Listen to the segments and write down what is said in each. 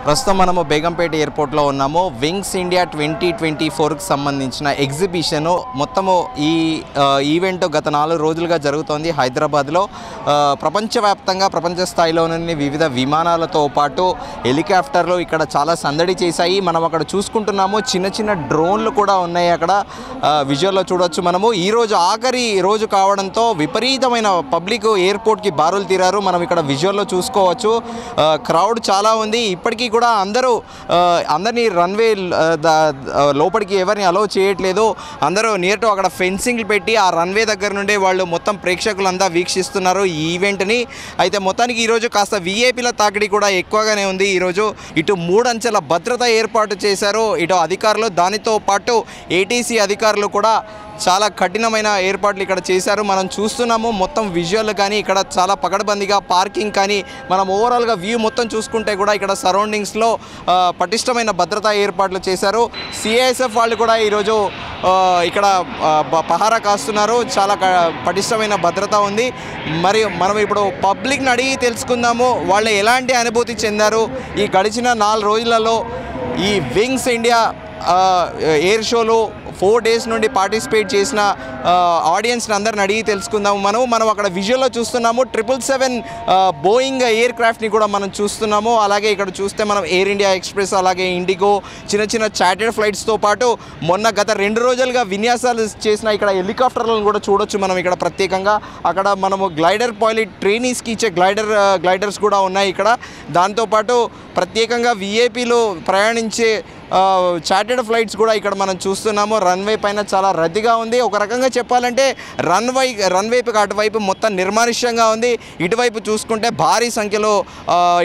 ప్రస్తుతం మనము బేగంపేట ఎయిర్పోర్ట్లో ఉన్నాము. వింగ్స్ ఇండియా 2024కి సంబంధించిన ఎగ్జిబిషన్ మొత్తము ఈ ఈవెంట్ గత 4 రోజులుగా జరుగుతోంది హైదరాబాద్లో. ప్రపంచవ్యాప్తంగా ప్రపంచ స్థాయిలోని వివిధ విమానాలతో పాటు హెలికాప్టర్లు ఇక్కడ చాలా సందడి చేశాయి. మనం అక్కడ చూసుకుంటున్నాము, చిన్న చిన్న డ్రోన్లు కూడా ఉన్నాయి. అక్కడ విజువల్లో చూడవచ్చు. మనము ఈరోజు ఆఖరి రోజు కావడంతో విపరీతమైన పబ్లిక్ ఎయిర్పోర్ట్కి బారులు తీరారు. మనం ఇక్కడ విజువల్లో చూసుకోవచ్చు. క్రౌడ్ చాలా ఉంది. ఇప్పటికీ కూడా అందరినీ రన్వే లోపలికి ఎవరిని అలౌ చేయట్లేదు. అందరూ నియర్ టు అక్కడ ఫెన్సింగ్లు పెట్టి ఆ రన్వే దగ్గర నుండే వాళ్ళు మొత్తం ప్రేక్షకులంతా వీక్షిస్తున్నారు ఈ ఈవెంట్ని. అయితే మొత్తానికి ఈరోజు కాస్త వీఐపీల తాకిడి కూడా ఎక్కువగానే ఉంది. ఈరోజు ఇటు 3 అంచెల భద్రత ఏర్పాటు చేశారు ఇటు అధికారులు, దానితో పాటు ఏటీసీ అధికారులు కూడా చాలా కఠినమైన ఏర్పాట్లు ఇక్కడ చేశారు. మనం చూస్తున్నాము మొత్తం విజువల్ కానీ ఇక్కడ చాలా పకడ్బందీగా పార్కింగ్ కానీ మనం ఓవరాల్గా వ్యూ మొత్తం చూసుకుంటే కూడా ఇక్కడ సరౌండింగ్స్లో పటిష్టమైన భద్రతా ఏర్పాట్లు చేశారు. సిఐఎస్ఎఫ్ వాళ్ళు కూడా ఈరోజు ఇక్కడ పహారా కాస్తున్నారు. చాలా పటిష్టమైన భద్రత ఉంది. మరి మనం ఇప్పుడు పబ్లిక్ని అడిగి తెలుసుకుందాము వాళ్ళు ఎలాంటి అనుభూతి చెందారు ఈ గడిచిన 4 రోజులలో ఈ వింగ్స్ ఇండియా ఎయిర్ షోలో 4 డేస్ నుండి పార్టిసిపేట్ చేసిన ఆడియన్స్ని అందరిని అడిగి తెలుసుకుందాము. మనం అక్కడ విజువల్లో చూస్తున్నాము 777 బోయింగ్ ఎయిర్ క్రాఫ్ట్ని కూడా మనం చూస్తున్నాము. అలాగే ఇక్కడ చూస్తే మనం ఎయిర్ ఇండియా ఎక్స్ప్రెస్, అలాగే ఇండిగో, చిన్న చిన్న చార్టర్డ్ ఫ్లైట్స్తో పాటు గత 2 రోజులుగా విన్యాసాలు చేసిన ఇక్కడ హెలికాప్టర్లను కూడా చూడొచ్చు మనం ఇక్కడ ప్రత్యేకంగా. అక్కడ మనము గ్లైడర్ పైలట్ ట్రైనీస్కి ఇచ్చే గ్లైడర్స్ కూడా ఉన్నాయి ఇక్కడ. దాంతోపాటు ప్రత్యేకంగా విఐపీలు ప్రయాణించే చార్టర్డ్ ఫ్లైట్స్ కూడా ఇక్కడ మనం చూస్తున్నాము. రన్వే పైన చాలా రద్దీగా ఉంది. ఒక రకంగా చెప్పాలంటే రన్వేకి అటువైపు మొత్తం నిర్మానుష్యంగా ఉంది. ఇటువైపు చూసుకుంటే భారీ సంఖ్యలో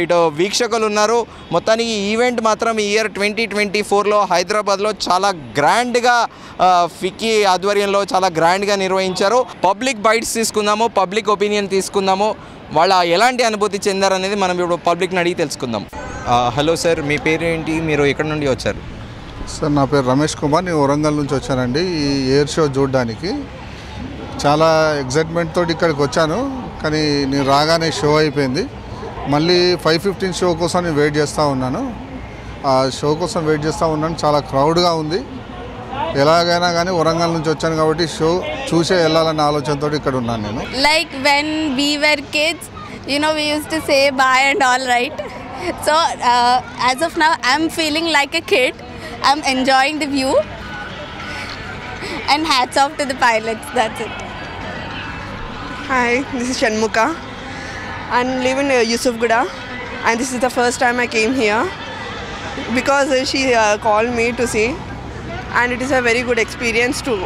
ఇటు వీక్షకులు ఉన్నారు. మొత్తానికి ఈ ఈవెంట్ మాత్రం ఈ ఇయర్ 2024లో హైదరాబాద్లో చాలా గ్రాండ్గా ఫిక్కీ ఆధ్వర్యంలో చాలా గ్రాండ్గా నిర్వహించారు. పబ్లిక్ బైట్స్ తీసుకుందాము, పబ్లిక్ ఒపీనియన్ తీసుకుందాము, వాళ్ళ ఎలాంటి అనుభూతి చెందారనేది మనం ఇప్పుడు పబ్లిక్ని అడిగి తెలుసుకుందాం. హలో సార్, మీ పేరు ఏంటి, మీరు ఎక్కడి నుండి వచ్చారు? సార్ నా పేరు రమేష్ కుమార్, నేను వరంగల్ నుంచి వచ్చానండి ఈ ఎయిర్ షో చూడడానికి. చాలా ఎగ్జైట్మెంట్ తోటి ఇక్కడికి వచ్చాను, కానీ నేను రాగానే షో అయిపోయింది. మళ్ళీ 5:15 షో కోసం నేను వెయిట్ చేస్తూ ఉన్నాను. ఆ షో కోసం వెయిట్ చేస్తూ ఉన్నాను. చాలా క్రౌడ్గా ఉంది. ఎలాగైనా కానీ వరంగల్ నుంచి వచ్చాను కాబట్టి షో చూసే వెళ్ళాలన్న ఆలోచనతో ఇక్కడ ఉన్నాను నేను. Like when we were kids, we used to say bye and all, right? So as of now I'm feeling like a kid. I'm enjoying the view and hats off to the pilots. That's it. Hi, this is Shanmuka. I live in Yusufguda and this is the first time I came here because she called me to see, and it is a very good experience to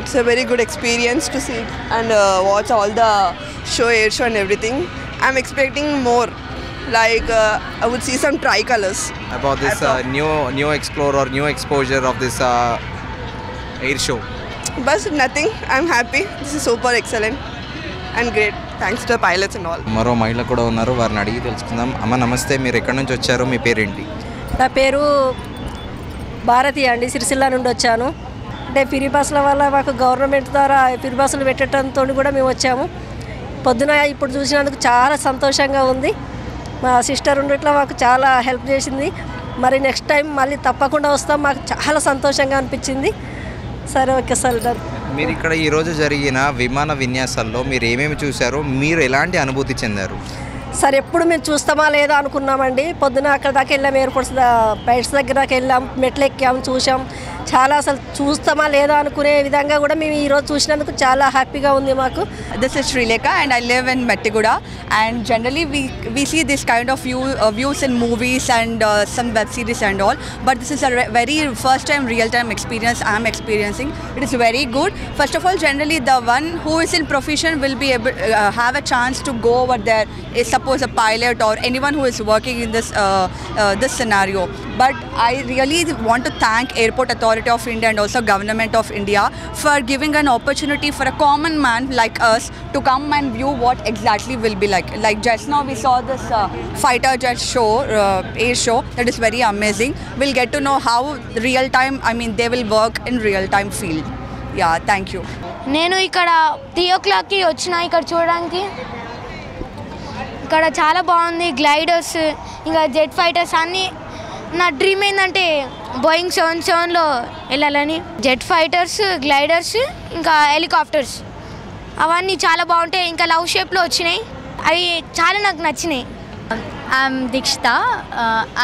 it's a very good experience to see and watch all the air show and everything. I'm expecting more, like I would see some tricolors about this new explore or new exposure of this air show. But nothing, I'm happy. This is super excellent and great. Thanks to the pilots and all. మరో మహిళ కూడా ఉన్నారు, వారిని అడిగి తెలుసుకుందాం. అమ్మ నమస్తే, మీరు ఎక్కడి నుంచి వచ్చారు, మీ పేరేంటి? నా పేరు భారతి అండి, సిరిసిల్ల నుండి వచ్చాను. అంటే ఫ్రీ బస్సుల వల్ల మాకు గవర్నమెంట్ ద్వారా ఫ్రీ బస్సులు పెట్టడంతో కూడా మేము వచ్చాము. పొద్దున ఇప్పుడు చూసినందుకు చాలా సంతోషంగా ఉంది. మా సిస్టర్ ఉండట్లో మాకు చాలా హెల్ప్ చేసింది. మరి నెక్స్ట్ టైం మళ్ళీ తప్పకుండా వస్తాం, మాకు చాలా సంతోషంగా అనిపించింది. సరే, ఓకే సార్. మీరు ఇక్కడ ఈరోజు జరిగిన విమాన విన్యాసాల్లో మీరు ఏమేమి చూశారు, మీరు ఎలాంటి అనుభూతి చెందారు? సార్ ఎప్పుడు మేము చూస్తామా లేదా అనుకున్నామండి. పొద్దున అక్కడ దాకా వెళ్ళాం, ఎయిర్పోర్ట్స్ బయట దగ్గర దాకా వెళ్ళాం, మెట్లు ఎక్కాం, చూసాం. చాలా అసలు చూస్తామా లేదా అనుకునే విధంగా కూడా మేము ఈరోజు చూసినందుకు చాలా హ్యాపీగా ఉంది మాకు. This is Srilekha and I live in Mettiguda, and generally we see this kind of views in movies and some web series and all, but this is a very first time real time experience I am experiencing. It is very good. First of all, generally the one who is in profession will be able have a chance to go over there, is suppose a pilot or anyone who is working in this scenario. But I really want to thank Airport Authority of India and also Government of India for giving an opportunity for a common man like us to come and view what exactly will be like. Like just now we saw this fighter jet show, air show, that is very amazing. We'll get to know how real time, they will work in real time field. Yeah, thank you. నేను ఇక్కడ 3 o'clockకి వచ్చిన ఇక్కడ చూడడానికి. ఇక్కడ చాలా బాగుంది. Gliders ఇంకా jet fighters అన్నీ నా డ్రీమ్ ఏంటంటే బోయింగ్ 777లో వెళ్ళాలని. జెట్ ఫైటర్స్, గ్లైడర్స్, ఇంకా హెలికాప్టర్స్ అవన్నీ చాలా బాగుంటాయి. ఇంకా లవ్ షేప్లో వచ్చినాయి, అవి చాలా నాకు నచ్చినాయి. I'm Dikshita.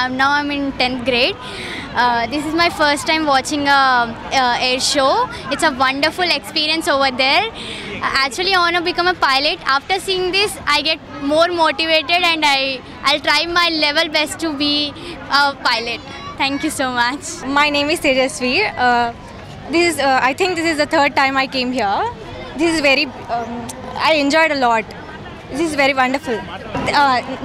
I'm in 10th grade. This is my first time watching a air show. It's a wonderful experience over there. Actually, I want to become a pilot. After seeing this, I get more motivated and I'll try my level best to be a pilot. Thank you so much. My name is Tejasvi. I think this is the third time I came here. This is very, I enjoyed a lot. This is very wonderful.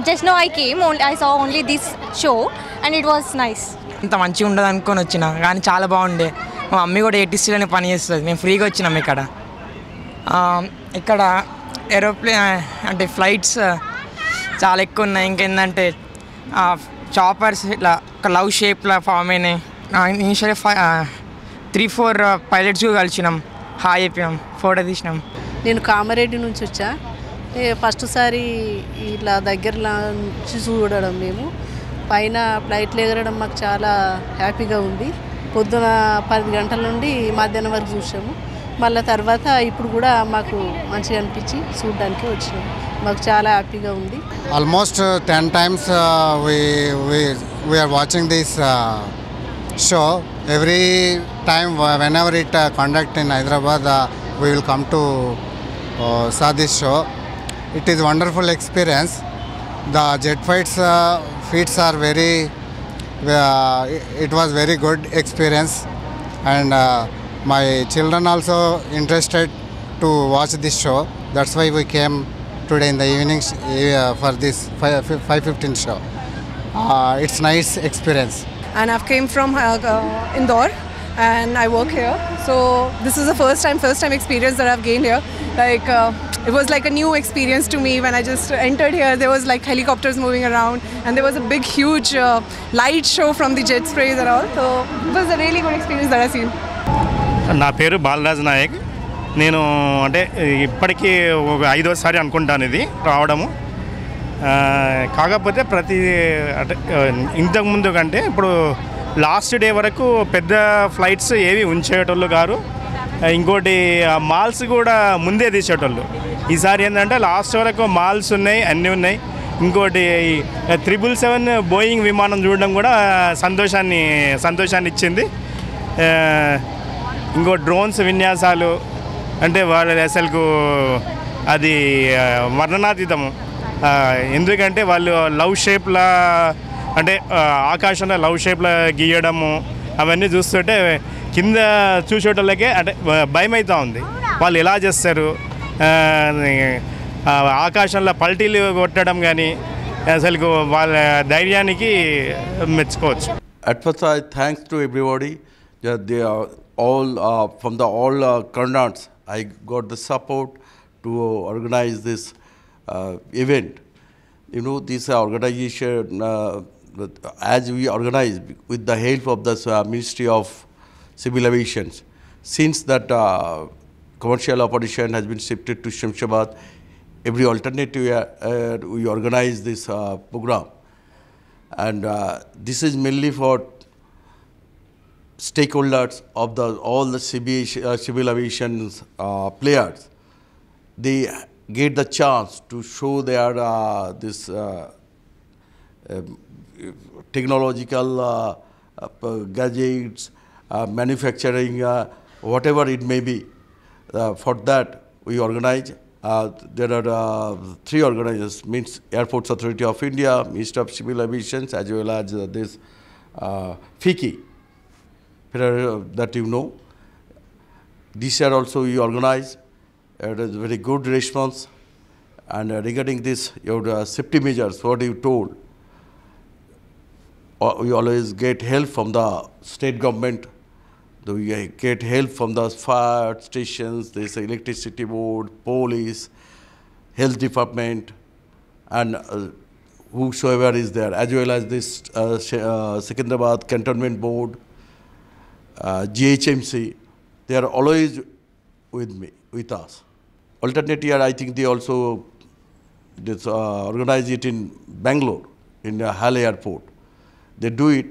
Just now I came, I saw only this show and it was nice. ఇంత మంచిగా ఉండదు అనుకొని వచ్చిన, కానీ చాలా బాగుండే. మా mummy కూడా ఏటీసీలోనే పని చేస్తుంది, మేము ఫ్రీగా వచ్చినాం. ఇక్కడ ఏరోప్లేన్ అంటే ఫ్లైట్స్ చాలా ఎక్కువ ఉన్నాయి. ఇంకేంటంటే చాపర్స్ ఇట్లా ఒక లవ్ షేప్లో ఫామ్ అయినాయి. ఇనిషియల్ 3-4 పైలట్స్ కలిసినాం, హాయ్ చెప్పినాం, ఫోటో తీసినాం. నేను కామారెడ్డి నుంచి వచ్చా. ఫస్ట్ సారి ఇట్లా దగ్గరలో నుంచి చూడడం, మేము పైన ఫ్లైట్లు ఎగరడం మాకు చాలా హ్యాపీగా ఉంది. పొద్దున 10 గంటల నుండి మధ్యాహ్నం వరకు చూసాము. మళ్ళీ తర్వాత ఇప్పుడు కూడా మాకు మంచిగా అనిపించి చూడడానికి వచ్చినాము. మాకు చాలా హ్యాపీగా ఉంది. Almost 10 times we are watching this show. Every time whenever it conduct in Hyderabad, we will come to saw this show. It is wonderful experience. The jet feats are very, it was very good experience, and my children also interested to watch this show. That's why we came today in the evening for this 5:15 show. It's nice experience. And I've came from Indore and I work here. So this is the first time experience that I've gained here. Like it was like a new experience to me when I just entered here. There was like helicopters moving around and there was a big huge light show from the jet sprays and all. So it was a really good experience that I've seen. నా పేరు బాలరాజ్ నాయక్. నేను అంటే ఇప్పటికీ 5వసారి అనుకుంటాను ఇది రావడము. కాకపోతే ప్రతి అంటే ఇంతకుముందు కంటే ఇప్పుడు లాస్ట్ డే వరకు పెద్ద ఫ్లైట్స్ ఏవి ఉంచేటోళ్ళు గారు. ఇంకోటి మాల్స్ కూడా ముందే తీసేటోళ్ళు. ఈసారి ఏంటంటే లాస్ట్ వరకు మాల్స్ ఉన్నాయి, అన్నీ ఉన్నాయి. ఇంకోటి 777 బోయింగ్ విమానం చూడడం కూడా సంతోషాన్ని ఇచ్చింది. ఇంకో డ్రోన్స్ విన్యాసాలు అంటే వాళ్ళు అసలుకు అది వర్ణనాతీతము. ఎందుకంటే వాళ్ళు లవ్ షేప్లా అంటే ఆకాశంలో లవ్ షేప్లో గీయడము అవన్నీ చూస్తుంటే కింద చూసేటోళ్ళకే అంటే భయం అవుతూ ఉంది. వాళ్ళు ఎలా చేస్తారు, ఆకాశంలో పల్టీలు కొట్టడం కానీ అసలు వాళ్ళ ధైర్యానికి మెచ్చుకోవచ్చు. At first I thanks to everybody. They are all from the all coordinates. I got the support to organize this event. You know, this organization as we organize with the help of the Ministry of Civil Aviation. Since that commercial operation has been shifted to Shamshabad, every alternative we organize this program, and this is mainly for stakeholders of all the civil aviation players. They get the chance to show their this technological gadgets, manufacturing, whatever it may be. For that we organize. There are 3 organizers, means Airports Authority of India, Ministry of Civil Aviation, as well as this FICCI, that you know. This year also we organize. It is very good response. And regarding this, your safety measures, what you told, we always get help from the state government. We get help from the fire stations, this electricity board, police, health department, and whosoever is there, as well as this Secunderabad Cantonment Board, GHMC. They are always with us. Alternate year, I think they also organize it in Bangalore, in Halle Airport. They do it.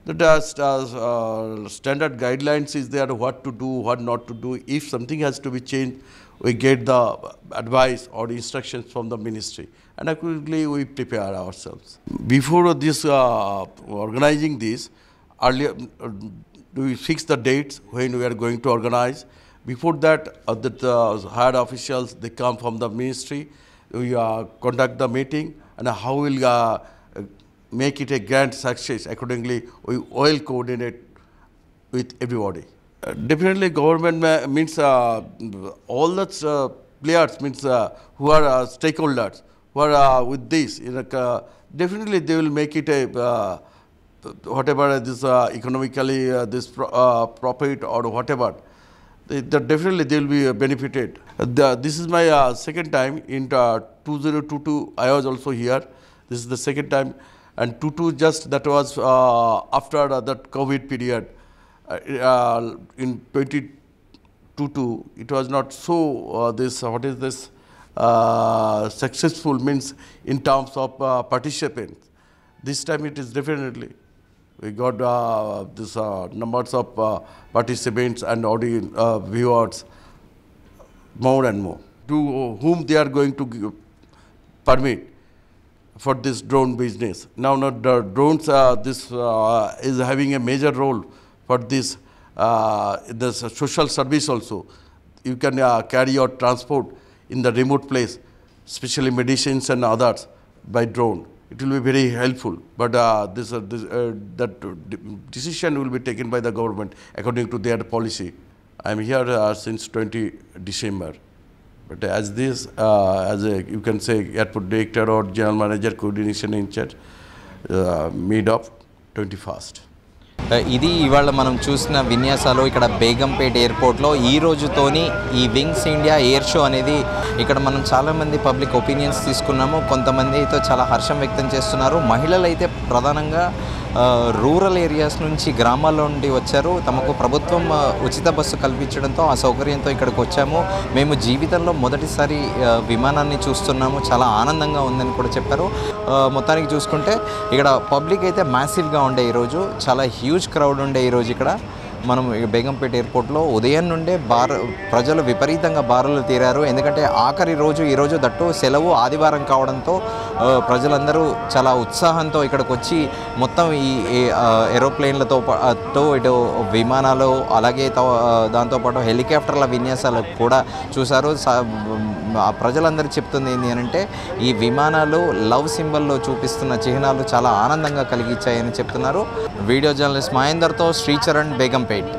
The standard guidelines is there, what to do, what not to do. If something has to be changed, we get the advice or instructions from the ministry, and accordingly we prepare ourselves. Before this organizing this, earlier we fix the dates when we are going to organize. Before that, the hired officials, they come from the ministry, we conduct the meeting, and how we'll make it a grand success. Accordingly, we will coordinate with everybody. Definitely government means all the players means who are stakeholders, who are with this. Definitely they will make it a whatever this economically this profit or whatever. Definitely they will be benefited. This is my second time in 2022. I was also here. This is the second time, and 22 just that was after that COVID period. In 2022, it was not so successful means in terms of participants. This time it is definitely. We got this numbers of participants and audience viewers more and more. To whom they are going to give permit for this drone business. Now the drones this is having a major role for this social service also. You can carry your transport in the remote place, especially medicines and others by drone. It will be very helpful, but that decision will be taken by the government according to their policy. I am here since 20 December, but as this, as a you can say airport director or general manager coordination in charge, mid of 21st. ఇది ఇవాళ మనం చూసిన విన్యాసాలు ఇక్కడ బేగంపేట ఎయిర్పోర్ట్లో ఈ రోజుతోని ఈ wings India air show అనేది ఇక్కడ మనం చాలామంది పబ్లిక్ ఒపీనియన్స్ తీసుకున్నాము. కొంతమంది అయితే చాలా హర్షం వ్యక్తం చేస్తున్నారు. మహిళలు అయితే ప్రధానంగా రూరల్ ఏరియాస్ నుంచి గ్రామాల్లో నుండి వచ్చారు. తమకు ప్రభుత్వం ఉచిత బస్సు కల్పించడంతో ఆ సౌకర్యంతో ఇక్కడికి వచ్చాము. మేము జీవితంలో మొదటిసారి విమానాన్ని చూస్తున్నాము, చాలా ఆనందంగా ఉందని కూడా చెప్పారు. మొత్తానికి చూసుకుంటే ఇక్కడ పబ్లిక్ అయితే మ్యాసివ్గా ఉండే ఈరోజు, చాలా హ్యూజ్ క్రౌడ్ ఉండే ఈరోజు ఇక్కడ మనం బేగంపేట ఎయిర్పోర్ట్లో ఉదయం నుండే ప్రజలు విపరీతంగా బారులు తీరారు. ఎందుకంటే ఆఖరి రోజు ఈరోజు దట్టు సెలవు ఆదివారం కావడంతో ప్రజలందరూ చాలా ఉత్సాహంతో ఇక్కడికి వచ్చి మొత్తం ఈ ఏరోప్లేన్లతో ఇటు విమానాలు అలాగే దాంతోపాటు హెలికాప్టర్ల విన్యాసాలు కూడా చూశారు. ప్రజలందరూ చెప్తుంది ఏంటి అంటే ఈ విమానాలు లవ్ సింబల్లో చూపిస్తున్న చిహ్నాలు చాలా ఆనందంగా కలిగించాయని చెప్తున్నారు. వీడియో జర్నలిస్ట్ మహేందర్తో శ్రీచరణ్, బేగంపేట్.